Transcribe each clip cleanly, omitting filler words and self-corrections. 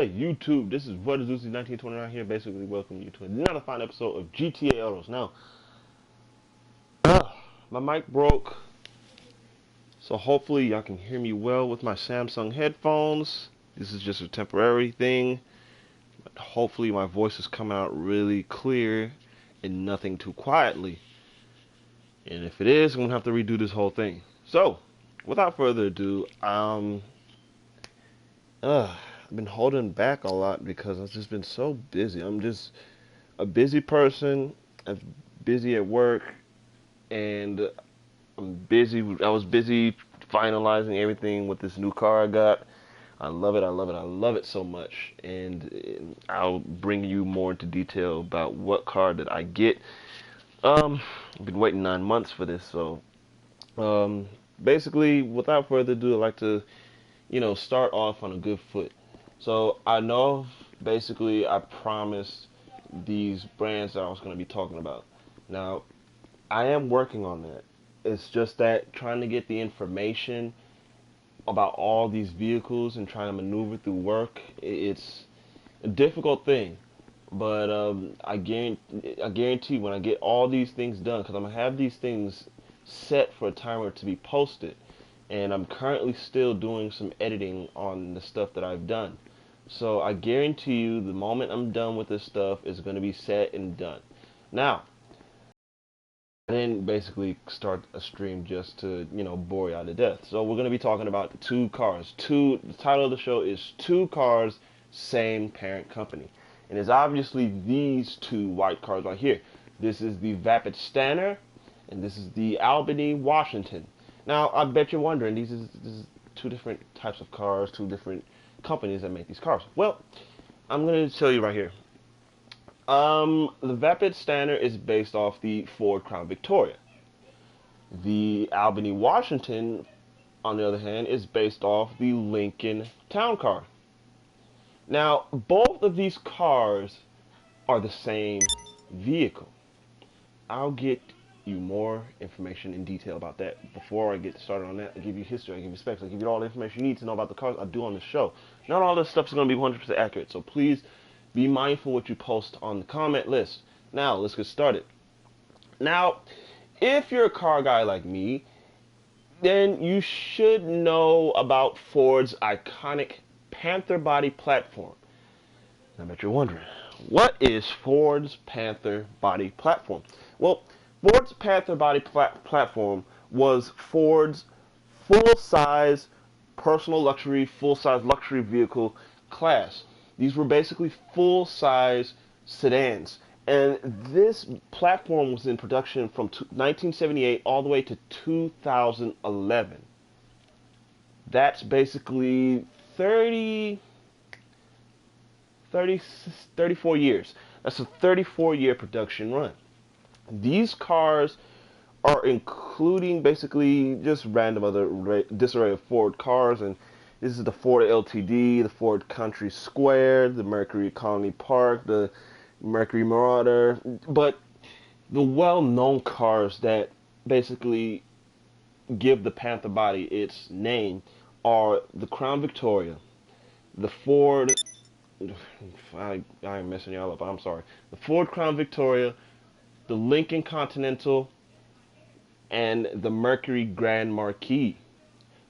Hey YouTube, this is What is Lucy 1929 here, basically welcome you to another fine episode of GTA Autos. Now, my mic broke, so hopefully y'all can hear me well with my Samsung headphones. This is just a temporary thing, but hopefully my voice is coming out really clear and nothing too quietly. And if it is, I'm gonna have to redo this whole thing. So, without further ado, I've been holding back a lot because I've just been so busy. I'm just a busy person. I'm busy at work, and I'm busy. I was busy finalizing everything with this new car I got. I love it. I love it. I love it so much. And I'll bring you more into detail about what car did I get. I've been waiting 9 months for this, so um, basically, without further ado, I'd like to, start off on a good foot. So I know, basically, I promised these brands that I was going to be talking about. Now, I am working on that. It's just that trying to get the information about all these vehicles and trying to maneuver through work, it's a difficult thing. But I guarantee when I get all these things done, because I'm gonna have these things set for a timer to be posted, and I'm currently still doing some editing on the stuff that I've done. So I guarantee you, the moment I'm done with this stuff, it's gonna be set and done. Now, I didn't basically start a stream just to, bore you out to death. So we're going to be talking about two cars. The title of the show is Two Cars, Same Parent Company. And it's obviously these two white cars right here. This is the Vapid Stanner, and this is the Albany Washington. Now, I bet you're wondering, this is two different types of cars, two different companies that make these cars. Well, I'm going to tell you right here. The Vapid Stanner is based off the Ford Crown Victoria. The Albany Washington, on the other hand, is based off the Lincoln Town Car. Now, both of these cars are the same vehicle. I'll get you more information in detail about that. Before I get started on that, I'll give you history, I'll give you specs, I'll give you all the information you need to know about the cars I do on the show. Not all this stuff is going to be 100% accurate, so please be mindful what you post on the comment list. Now, let's get started. Now, if you're a car guy like me, then you should know about Ford's iconic Panther body platform. I bet you're wondering, what is Ford's Panther body platform? Well, Ford's Panther body platform was Ford's full-size full-size luxury vehicle class. These were basically full-size sedans. And this platform was in production from 1978 all the way to 2011. That's basically 34 years. That's a 34-year production run. These cars are including basically just random other disarray of Ford cars, and this is the Ford LTD, the Ford Country Square, the Mercury Colony Park, the Mercury Marauder, but the well-known cars that basically give the Panther body its name are the Crown Victoria, the Ford, I'm messing y'all up, I'm sorry, the Ford Crown Victoria, the Lincoln Continental, and the Mercury Grand Marquis.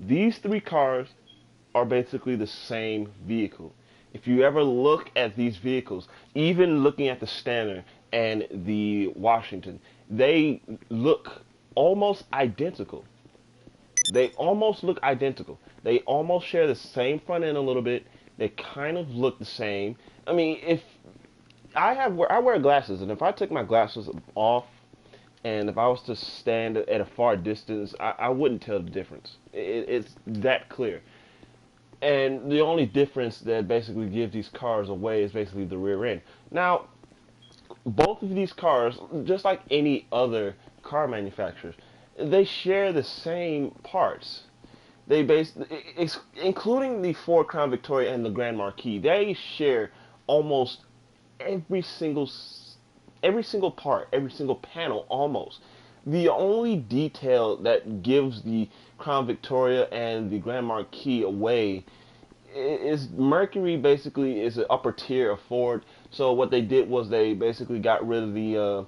These three cars are basically the same vehicle. If you ever look at these vehicles, even looking at the Stanner and the Washington, they look almost identical. They almost look identical. They almost share the same front end a little bit. They kind of look the same. I mean, if I wear glasses, and if I took my glasses off, and if I was to stand at a far distance, I wouldn't tell the difference. It's that clear. And the only difference that basically gives these cars away is basically the rear end. Now, both of these cars, just like any other car manufacturers, they share the same parts. Including the Ford Crown Victoria and the Grand Marquis, they share almost every single part, every single panel almost. The only detail that gives the Crown Victoria and the Grand Marquis away is Mercury basically is an upper tier of Ford. So what they did was they basically got rid of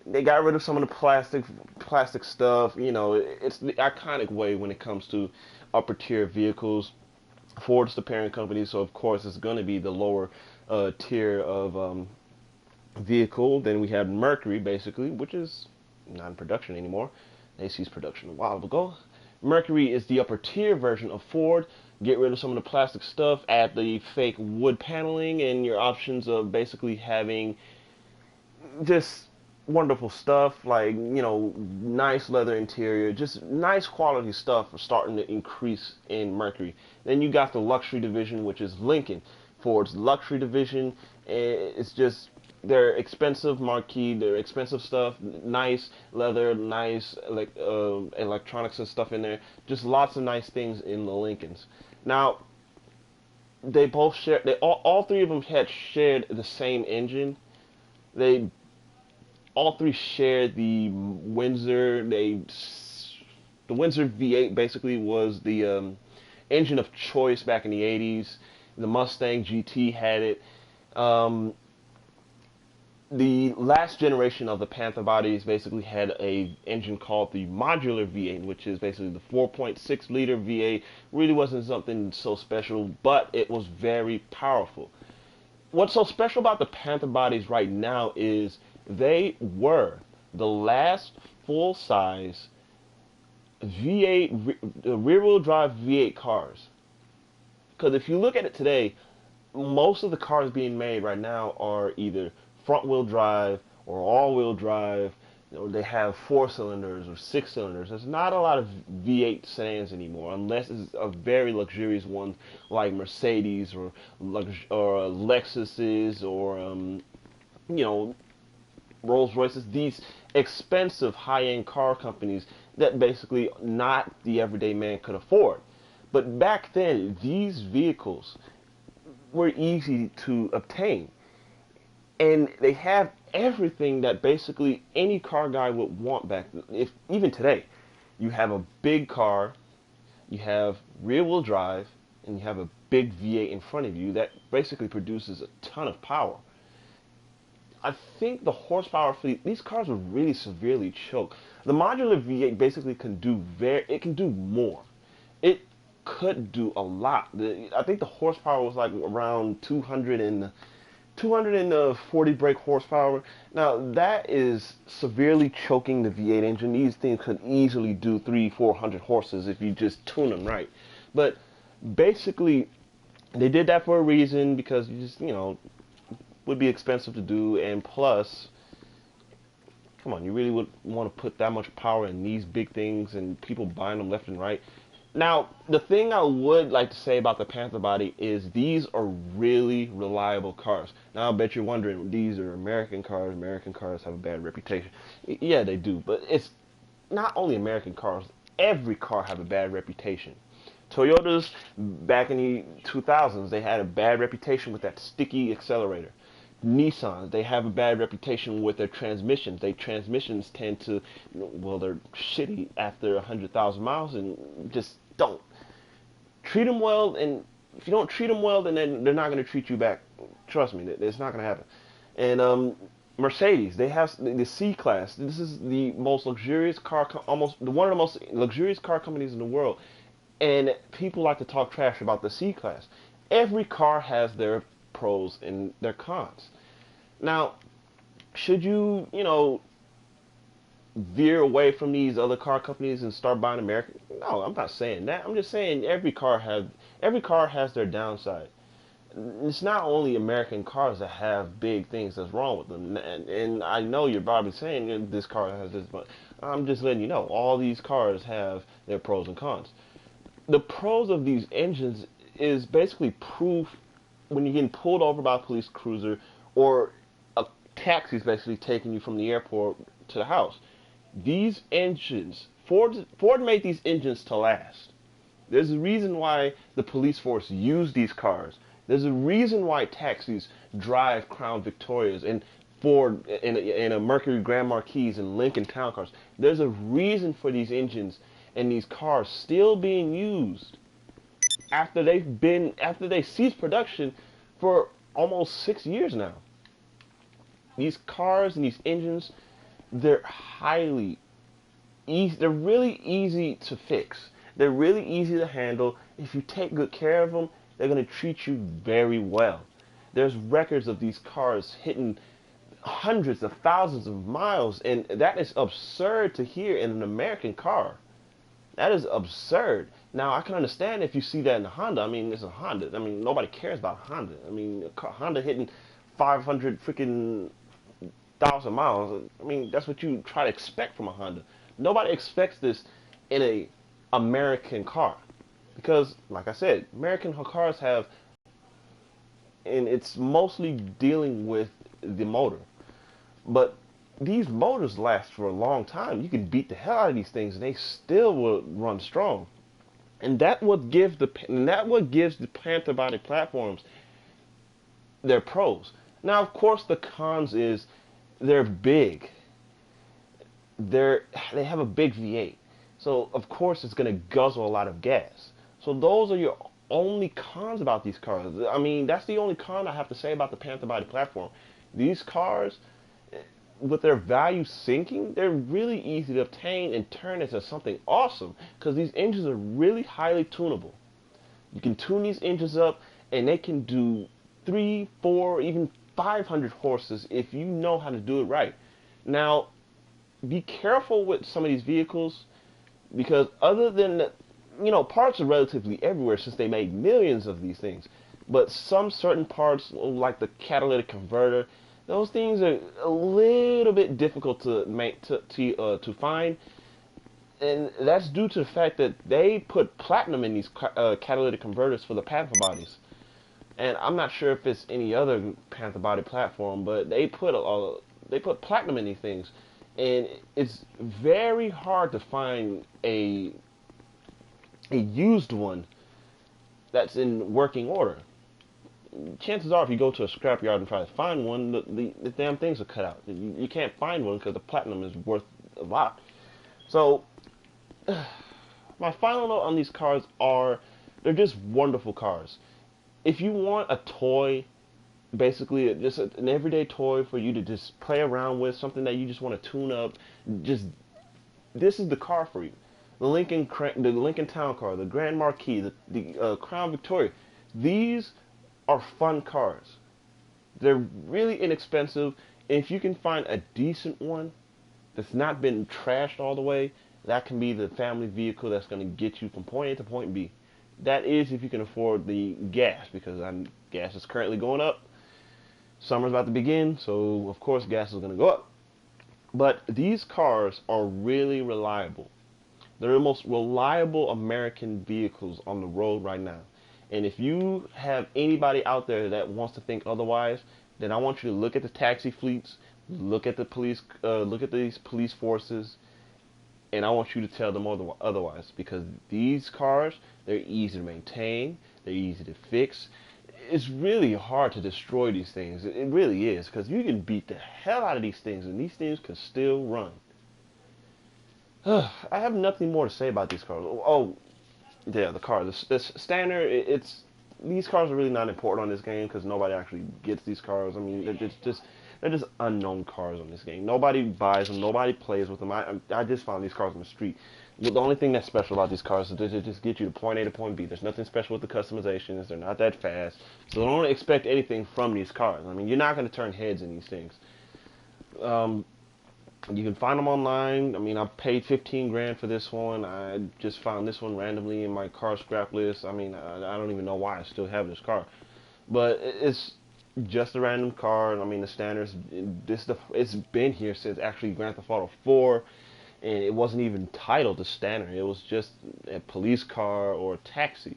they got rid of some of the plastic stuff. You know, it's the iconic way when it comes to upper tier vehicles. Ford's the parent company, so of course it's going to be the lower tier of vehicle. Then we have Mercury, basically, which is not in production anymore. They ceased production a while ago. Mercury is the upper tier version of Ford. Get rid of some of the plastic stuff, add the fake wood paneling, and your options of basically having just wonderful stuff like, you know, nice leather interior, just nice quality stuff starting to increase in Mercury. Then you got the luxury division, which is Lincoln. Ford's luxury division. It's just they're expensive marquee, they're expensive stuff, nice leather, nice like electronics and stuff in there. Just lots of nice things in the Lincolns. Now they both share. They all three of them had shared the same engine. They all three shared the Windsor. The Windsor V8 basically was the engine of choice back in the 80s. The Mustang GT had it. The last generation of the Panther bodies basically had a engine called the modular V8, which is basically the 4.6 liter V8. Really wasn't something so special, but it was very powerful. What's so special about the Panther bodies right now is they were the last full-size V8 rear-wheel drive V8 cars. Because if you look at it today, most of the cars being made right now are either front-wheel drive or all-wheel drive. You know, they have 4 cylinders or 6 cylinders. There's not a lot of V8 sedans anymore, unless it's a very luxurious one like Mercedes or Lexuses or you know, Rolls Royces. These expensive high-end car companies that basically not the everyday man could afford. But back then, these vehicles were easy to obtain. And they have everything that basically any car guy would want back then. If even today, you have a big car, you have rear-wheel drive, and you have a big V8 in front of you that basically produces a ton of power. I think the horsepower for these cars were really severely choked. The modular V8 basically can do it can do more. It could do a lot. I think the horsepower was like around 240 brake horsepower. Now that is severely choking the V8 engine. These things could easily do 300-400 horses if you just tune them right. But basically, they did that for a reason, because you just, you know, would be expensive to do, and plus, come on, you really would want to put that much power in these big things and people buying them left and right. Now, the thing I would like to say about the Panther body is these are really reliable cars. Now, I bet you're wondering, these are American cars. American cars have a bad reputation. Yeah, they do, but it's not only American cars. Every car have a bad reputation. Toyotas, back in the 2000s, they had a bad reputation with that sticky accelerator. Nissan, they have a bad reputation with their transmissions. Their transmissions tend to, well, they're shitty after 100,000 miles, and just don't treat them well. And if you don't treat them well, then they're not going to treat you back. Trust me, it's not going to happen. And Mercedes, they have the C-Class. This is the most luxurious car, almost one of the most luxurious car companies in the world. And people like to talk trash about the C-Class. Every car has their pros and their cons. Now, should you, you know, veer away from these other car companies and start buying American? No, I'm not saying that. I'm just saying every car has their downside. It's not only American cars that have big things that's wrong with them. And I know you're probably saying this car has this, but I'm just letting you know all these cars have their pros and cons. The pros of these engines is basically proof when you're getting pulled over by a police cruiser, or a taxi is basically taking you from the airport to the house. These engines, Ford made these engines to last. There's a reason why the police force use these cars. There's a reason why taxis drive Crown Victorias and Ford in a Mercury Grand Marquis and Lincoln Town Cars. There's a reason for these engines and these cars still being used after they ceased production for almost 6 years now. These cars and these engines, they're highly easy. They're really easy to fix. They're really easy to handle. If you take good care of them, they're going to treat you very well. There's records of these cars hitting hundreds of thousands of miles, and that is absurd to hear in an American car. That is absurd. Now I can understand if you see that in a Honda. I mean, it's a Honda. I mean, nobody cares about Honda. I mean, Honda hitting 500 freaking thousand miles. I mean, that's what you try to expect from a Honda. Nobody expects this in a American car because, like I said, American cars have, and it's mostly dealing with the motor. But these motors last for a long time. You can beat the hell out of these things, and they still will run strong. And that what gives the Panther body platforms their pros. Now, of course, the cons is they're big. They have a big V8, so of course it's going to guzzle a lot of gas. So those are your only cons about these cars. I mean, that's the only con I have to say about the Panther body platform. These cars, with their value sinking, they're really easy to obtain and turn into something awesome because these engines are really highly tunable. You can tune these engines up and they can do 3, 4, even 500 horses if you know how to do it right. Now, be careful with some of these vehicles because other than parts are relatively everywhere since they made millions of these things. But some certain parts, like the catalytic converter, those things are a little bit difficult to make to find, and that's due to the fact that they put platinum in these catalytic converters for the Panther bodies. And I'm not sure if it's any other Panther body platform, but they put platinum in these things, and it's very hard to find a used one that's in working order. Chances are, if you go to a scrapyard and try to find one, the damn things are cut out. You can't find one because the platinum is worth a lot. So, my final note on these cars are, they're just wonderful cars. If you want a toy, basically just an everyday toy for you to just play around with, something that you just want to tune up, just this is the car for you. The Lincoln Town Car, the Grand Marquis, the Crown Victoria. These are fun cars. They're really inexpensive. If you can find a decent one that's not been trashed all the way, that can be the family vehicle that's going to get you from point A to point B. That is if you can afford the gas, because gas is currently going up. Summer's about to begin, so of course gas is going to go up. But these cars are really reliable. They're the most reliable American vehicles on the road right now. And if you have anybody out there that wants to think otherwise, then I want you to look at the taxi fleets, look at the police, look at these police forces, and I want you to tell them otherwise. Because these cars, they're easy to maintain, they're easy to fix. It's really hard to destroy these things. It really is, because you can beat the hell out of these things, and these things can still run. I have nothing more to say about these cars. Oh, yeah, the car. This standard, these cars are really not important on this game because nobody actually gets these cars. I mean, they're just unknown cars on this game. Nobody buys them. Nobody plays with them. I just found these cars on the street. The only thing that's special about these cars is they just get you to point A to point B. There's nothing special with the customizations. They're not that fast. So don't expect anything from these cars. I mean, you're not going to turn heads in these things. You can find them online. I mean, I paid 15 grand for this one. I just found this one randomly in my car scrap list. I mean, I don't even know why I still have this car, but it's just a random car. I mean, the standards. It's been here since actually Grand Theft Auto 4, and it wasn't even titled the standard. It was just a police car or a taxi,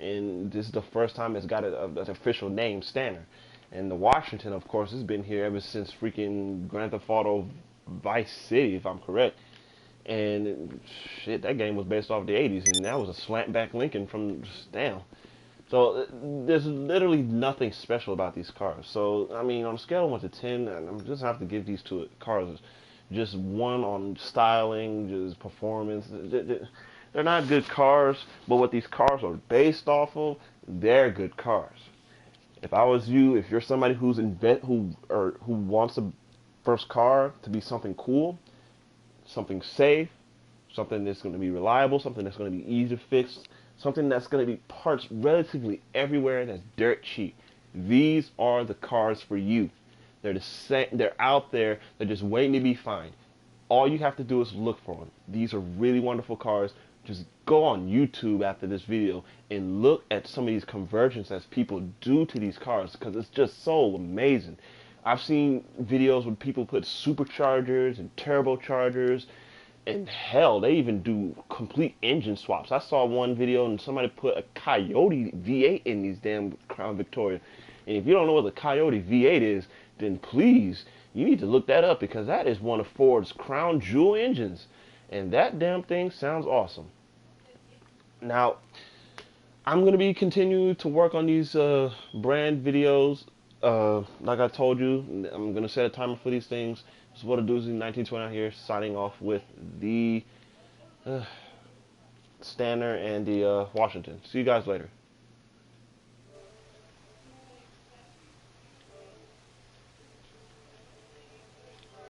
and this is the first time it's got an official name, standard. And the Washington, of course, has been here ever since freaking Grand Theft Auto Vice City, if I'm correct. And shit, that game was based off the 80s, and that was a slant back Lincoln from down. So there's literally nothing special about these cars. So I mean, on a scale of 1 to 10, I'm just have to give these two cars just 1 on styling, just performance. They're not good cars, but what these cars are based off of, they're good cars. If I was you, if you're somebody who wants a first car to be something cool, something safe, something that's going to be reliable, something that's going to be easy to fix, something that's going to be parts relatively everywhere that's dirt cheap. These are the cars for you. They're the same, they're out there, they're just waiting to be found. All you have to do is look for them. These are really wonderful cars. Just go on YouTube after this video and look at some of these conversions that people do to these cars because it's just so amazing. I've seen videos where people put superchargers and turbochargers, and hell, they even do complete engine swaps. I saw one video and somebody put a Coyote V8 in these damn Crown Victoria. And if you don't know what the Coyote V8 is, then please, you need to look that up because that is one of Ford's crown jewel engines. And that damn thing sounds awesome. Now, I'm going to be continuing to work on these brand videos. Like I told you, I'm going to set a timer for these things. This is what a doozy 1920 out here, signing off with the Stanner and the Washington. See you guys later.